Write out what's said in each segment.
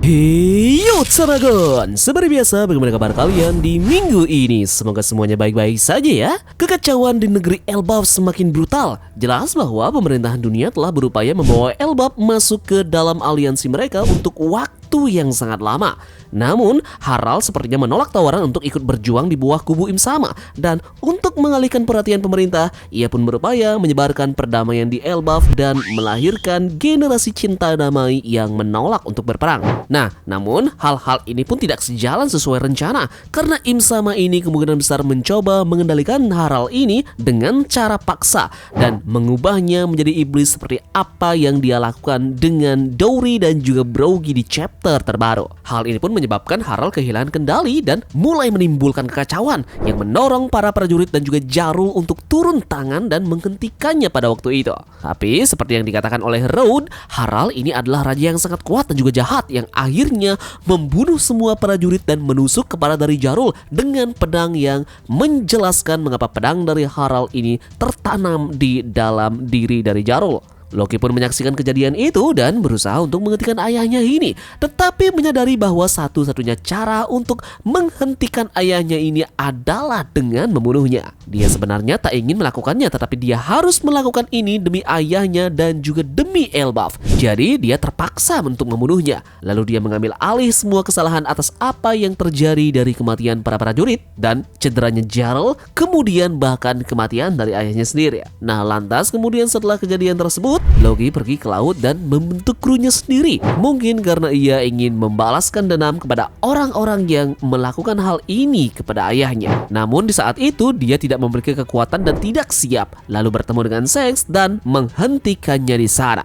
Hey yo Saragon, seperti biasa bagaimana kabar kalian di minggu ini? Semoga semuanya baik-baik saja ya. Kekacauan di negeri Elbaf semakin brutal. Jelas bahwa pemerintahan dunia telah berupaya membawa Elbaf masuk ke dalam aliansi mereka untuk waktu yang sangat lama. Namun, Harald sepertinya menolak tawaran untuk ikut berjuang di bawah kubu Imsama. Dan untuk mengalihkan perhatian pemerintah, ia pun berupaya menyebarkan perdamaian di Elbaf dan melahirkan generasi cinta damai yang menolak untuk berperang. Nah, namun hal-hal ini pun tidak sejalan sesuai rencana karena Imsama ini kemungkinan besar mencoba mengendalikan Harald ini dengan cara paksa dan mengubahnya menjadi iblis seperti apa yang dia lakukan dengan Dori dan juga Broggy di chapter terbaru. Hal ini pun menyebabkan Harald kehilangan kendali dan mulai menimbulkan kekacauan yang mendorong para prajurit dan juga Jarl untuk turun tangan dan menghentikannya pada waktu itu. Tapi seperti yang dikatakan oleh Road, Harald ini adalah raja yang sangat kuat dan juga jahat yang akhirnya membunuh semua prajurit dan menusuk kepala dari Jarl dengan pedang yang menjelaskan mengapa pedang dari Harald ini tertanam di dalam diri dari Jarl. Loki pun menyaksikan kejadian itu dan berusaha untuk menghentikan ayahnya ini, tetapi menyadari bahwa satu-satunya cara untuk menghentikan ayahnya ini adalah dengan membunuhnya. Dia sebenarnya tak ingin melakukannya, tetapi dia harus melakukan ini demi ayahnya dan juga demi Elbaf. Jadi dia terpaksa untuk membunuhnya. Lalu dia mengambil alih semua kesalahan atas apa yang terjadi dari kematian para prajurit dan cederanya Jarl, kemudian bahkan kematian dari ayahnya sendiri. Nah, lantas kemudian setelah kejadian tersebut, Loki pergi ke laut dan membentuk krunya sendiri. Mungkin karena ia ingin membalaskan dendam kepada orang-orang yang melakukan hal ini kepada ayahnya. Namun di saat itu dia tidak memiliki kekuatan dan tidak siap. Lalu bertemu dengan Shanks dan menghentikannya di sana.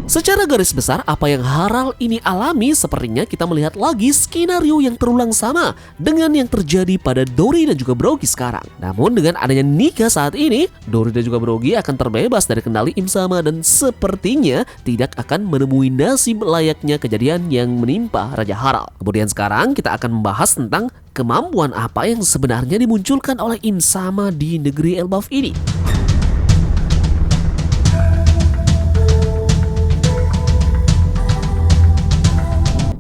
Secara garis besar, apa yang Harald ini alami sepertinya kita melihat lagi skenario yang terulang sama dengan yang terjadi pada Dori dan juga Broggy sekarang. Namun dengan adanya Nika saat ini, Dori dan juga Broggy akan terbebas dari kendali Imsama dan sepertinya tidak akan menemui nasib layaknya kejadian yang menimpa Raja Harald. Kemudian sekarang kita akan membahas tentang kemampuan apa yang sebenarnya dimunculkan oleh Imsama di negeri Elbaf ini.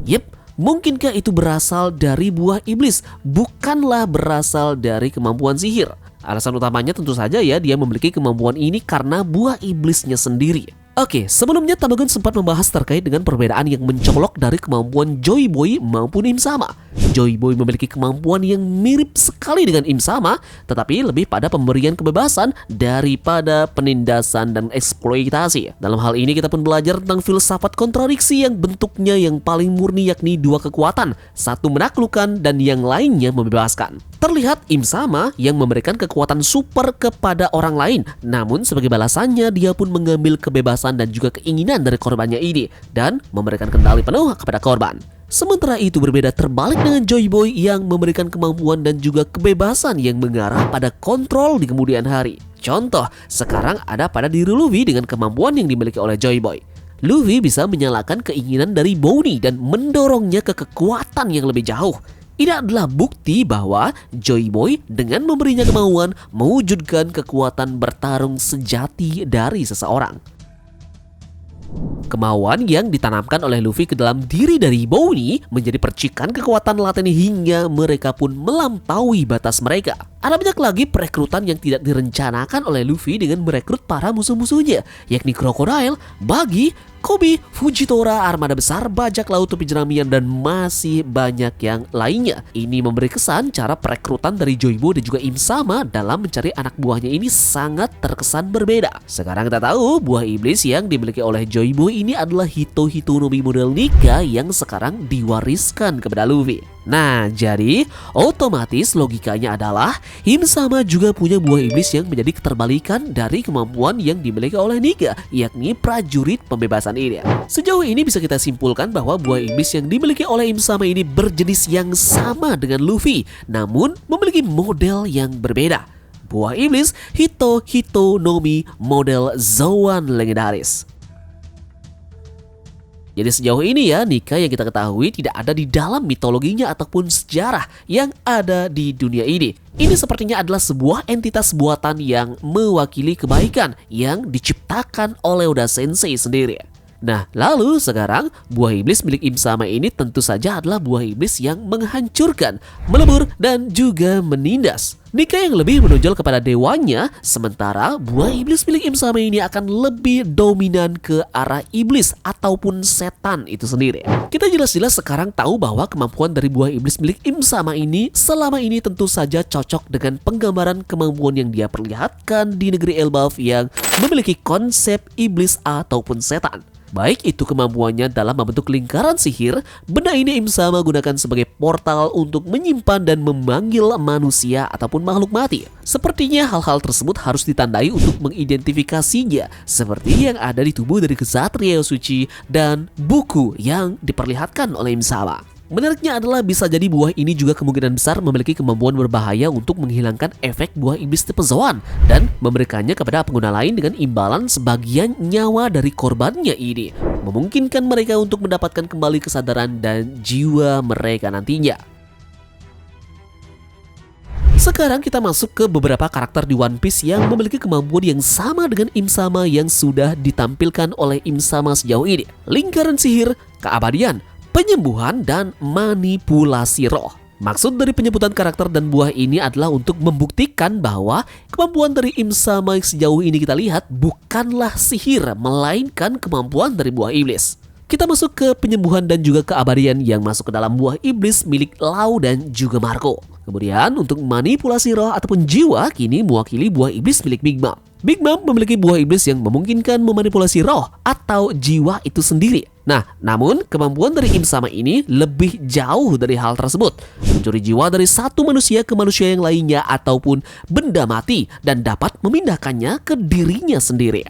Yep, mungkinkah itu berasal dari buah iblis, bukanlah berasal dari kemampuan sihir? Alasan utamanya tentu saja ya dia memiliki kemampuan ini karena buah iblisnya sendiri. Oke, sebelumnya Tamagon sempat membahas terkait dengan perbedaan yang mencolok dari kemampuan Joy Boy maupun Imsama. Joy Boy memiliki kemampuan yang mirip sekali dengan Imsama, tetapi lebih pada pemberian kebebasan daripada penindasan dan eksploitasi. Dalam hal ini kita pun belajar tentang filsafat kontradiksi yang bentuknya yang paling murni yakni dua kekuatan, satu menaklukkan dan yang lainnya membebaskan. Terlihat Imsama yang memberikan kekuatan super kepada orang lain, namun sebagai balasannya dia pun mengambil kebebasan dan juga keinginan dari korbannya ini dan memberikan kendali penuh kepada korban. Sementara itu berbeda terbalik dengan Joy Boy yang memberikan kemampuan dan juga kebebasan yang mengarah pada kontrol di kemudian hari. Contoh, sekarang ada pada diri Luffy dengan kemampuan yang dimiliki oleh Joy Boy. Luffy bisa menyalakan keinginan dari Bonnie dan mendorongnya ke kekuatan yang lebih jauh. Ini adalah bukti bahwa Joy Boy dengan memberinya kemauan mewujudkan kekuatan bertarung sejati dari seseorang. Kemauan yang ditanamkan oleh Luffy ke dalam diri dari Bonnie menjadi percikan kekuatan laten hingga mereka pun melampaui batas mereka. Ada banyak lagi perekrutan yang tidak direncanakan oleh Luffy dengan merekrut para musuh-musuhnya, yakni Crocodile, Buggy, Kobe, Fujitora, armada besar, bajak laut, topi jeramian, dan masih banyak yang lainnya. Ini memberi kesan cara perekrutan dari Joybo dan juga Imsama dalam mencari anak buahnya ini sangat terkesan berbeda. Sekarang kita tahu buah iblis yang dimiliki oleh Joybo ini adalah Hito Hitonomi model Nika yang sekarang diwariskan kepada Luffy. Nah, jadi otomatis logikanya adalah Imsama juga punya buah iblis yang menjadi keterbalikan dari kemampuan yang dimiliki oleh Nika, yakni prajurit pembebasan ini. Sejauh ini bisa kita simpulkan bahwa buah iblis yang dimiliki oleh Imsama ini berjenis yang sama dengan Luffy, namun memiliki model yang berbeda. Buah iblis Hito Hitonomi model Zoan legendaris. Jadi sejauh ini ya, Nika yang kita ketahui tidak ada di dalam mitologinya ataupun sejarah yang ada di dunia ini. Ini sepertinya adalah sebuah entitas buatan yang mewakili kebaikan yang diciptakan oleh Oda Sensei sendiri. Nah, lalu sekarang buah iblis milik Im Sama ini tentu saja adalah buah iblis yang menghancurkan, melebur, dan juga menindas. Nika yang lebih menonjol kepada dewanya, sementara buah iblis milik Im Sama ini akan lebih dominan ke arah iblis ataupun setan itu sendiri. Kita jelas-jelas sekarang tahu bahwa kemampuan dari buah iblis milik Im Sama ini selama ini tentu saja cocok dengan penggambaran kemampuan yang dia perlihatkan di negeri Elbaf yang memiliki konsep iblis ataupun setan. Baik itu kemampuannya dalam membentuk lingkaran sihir, benda ini Im Sama gunakan sebagai portal untuk menyimpan dan memanggil manusia ataupun makhluk mati. Sepertinya hal-hal tersebut harus ditandai untuk mengidentifikasinya, seperti yang ada di tubuh dari Ksatria Suci dan buku yang diperlihatkan oleh Im Sama. Menariknya adalah bisa jadi buah ini juga kemungkinan besar memiliki kemampuan berbahaya untuk menghilangkan efek buah iblis tipe Zoan dan memberikannya kepada pengguna lain dengan imbalan sebagian nyawa dari korbannya ini, memungkinkan mereka untuk mendapatkan kembali kesadaran dan jiwa mereka nantinya. Sekarang kita masuk ke beberapa karakter di One Piece yang memiliki kemampuan yang sama dengan Im Sama yang sudah ditampilkan oleh Im Sama sejauh ini. Lingkaran sihir, keabadian, penyembuhan, dan manipulasi roh. Maksud dari penyebutan karakter dan buah ini adalah untuk membuktikan bahwa kemampuan dari Im Sama sejauh ini kita lihat bukanlah sihir, melainkan kemampuan dari buah iblis. Kita masuk ke penyembuhan dan juga keabadian yang masuk ke dalam buah iblis milik Lau dan juga Marco. Kemudian untuk manipulasi roh ataupun jiwa kini mewakili buah iblis milik Big Mom. Big Mom memiliki buah iblis yang memungkinkan memanipulasi roh atau jiwa itu sendiri. Nah, namun kemampuan dari Im Sama ini lebih jauh dari hal tersebut. Mencuri jiwa dari satu manusia ke manusia yang lainnya ataupun benda mati dan dapat memindahkannya ke dirinya sendiri.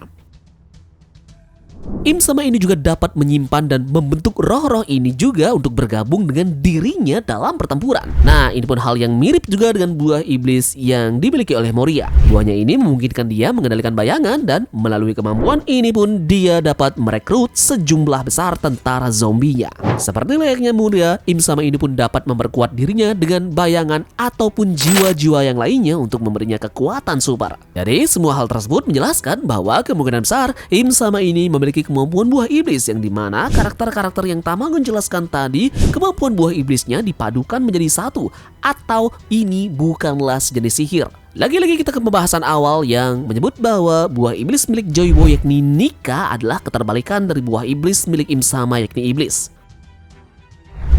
Im Sama ini juga dapat menyimpan dan membentuk roh-roh ini juga untuk bergabung dengan dirinya dalam pertempuran. Nah, ini pun hal yang mirip juga dengan buah iblis yang dimiliki oleh Moria. Buahnya ini memungkinkan dia mengendalikan bayangan dan melalui kemampuan ini pun dia dapat merekrut sejumlah besar tentara zombinya. Seperti layaknya Moria, Im Sama ini pun dapat memperkuat dirinya dengan bayangan ataupun jiwa-jiwa yang lainnya untuk memberinya kekuatan super. Jadi, semua hal tersebut menjelaskan bahwa kemungkinan besar Im Sama ini memiliki kemampuan buah iblis yang dimana karakter-karakter yang Tamagon jelaskan tadi, kemampuan buah iblisnya dipadukan menjadi satu, atau ini bukanlah sejenis sihir. Lagi-lagi kita ke pembahasan awal yang menyebut bahwa buah iblis milik Joy Boy yakni Nika adalah keterbalikan dari buah iblis milik Im Sama yakni iblis.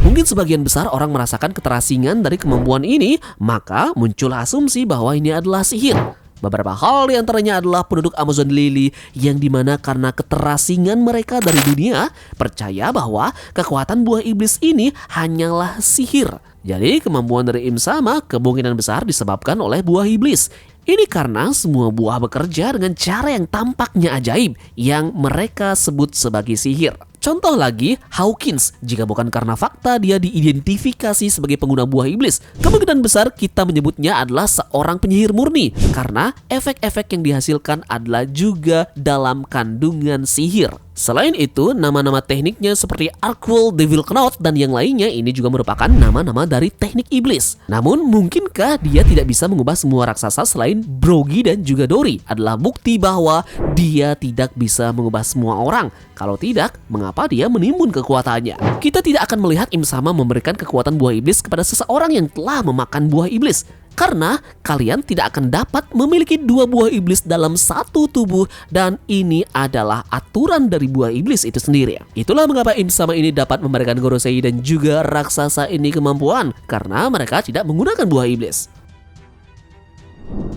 Mungkin sebagian besar orang merasakan keterasingan dari kemampuan ini, maka muncul asumsi bahwa ini adalah sihir. Beberapa hal diantaranya adalah penduduk Amazon Lily yang dimana karena keterasingan mereka dari dunia percaya bahwa kekuatan buah iblis ini hanyalah sihir. Jadi kemampuan dari Im Sama kemungkinan besar disebabkan oleh buah iblis. Ini karena semua buah bekerja dengan cara yang tampaknya ajaib yang mereka sebut sebagai sihir. Contoh lagi, Hawkins. Jika bukan karena fakta dia diidentifikasi sebagai pengguna buah iblis, kemungkinan besar kita menyebutnya adalah seorang penyihir murni karena efek-efek yang dihasilkan adalah juga dalam kandungan sihir. Selain itu, nama-nama tekniknya seperti Arkwell, Devil Knot, dan yang lainnya ini juga merupakan nama-nama dari teknik iblis. Namun, mungkinkah dia tidak bisa mengubah semua raksasa selain Brogy dan juga Dory? Adalah bukti bahwa dia tidak bisa mengubah semua orang. Kalau tidak, mengapa dia menimbun kekuatannya? Kita tidak akan melihat Im Sama memberikan kekuatan buah iblis kepada seseorang yang telah memakan buah iblis. Karena kalian tidak akan dapat memiliki dua buah iblis dalam satu tubuh dan ini adalah aturan dari buah iblis itu sendiri. Itulah mengapa Im Sama ini dapat memberikan Gorosei dan juga raksasa ini kemampuan karena mereka tidak menggunakan buah iblis.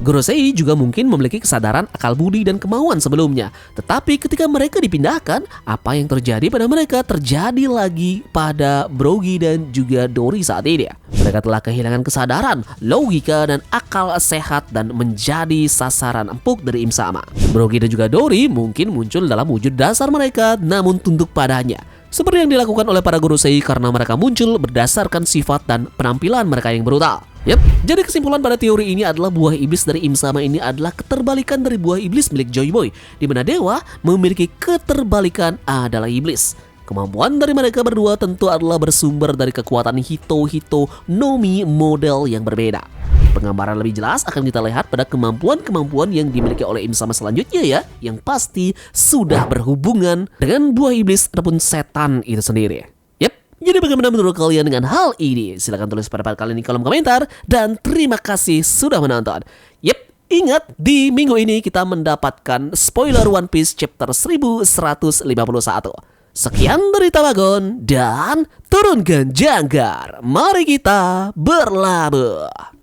Gorosei juga mungkin memiliki kesadaran akal budi dan kemauan sebelumnya. Tetapi ketika mereka dipindahkan, apa yang terjadi pada mereka terjadi lagi pada Brogy dan juga Dory saat ini. Mereka telah kehilangan kesadaran, logika, dan akal sehat dan menjadi sasaran empuk dari Im Sama. Brogy dan juga Dory mungkin muncul dalam wujud dasar mereka namun tunduk padanya. Seperti yang dilakukan oleh para Gorosei karena mereka muncul berdasarkan sifat dan penampilan mereka yang brutal. Jadi kesimpulan pada teori ini adalah buah iblis dari Im Sama ini adalah keterbalikan dari buah iblis milik Joy Boy, di mana dewa memiliki keterbalikan adalah iblis. Kemampuan dari mereka berdua tentu adalah bersumber dari kekuatan Hito no Mi model yang berbeda. Penggambaran lebih jelas akan kita lihat pada kemampuan-kemampuan yang dimiliki oleh Im Sama selanjutnya ya, yang pasti sudah berhubungan dengan buah iblis ataupun setan itu sendiri. Yap, jadi bagaimana menurut kalian dengan hal ini? Silahkan tulis pendapat kalian di kolom komentar, dan terima kasih sudah menonton. Yap, ingat di minggu ini kita mendapatkan spoiler One Piece chapter 1151. Sekian dari Tamagon dan turunkan jangkar. Mari kita berlabuh.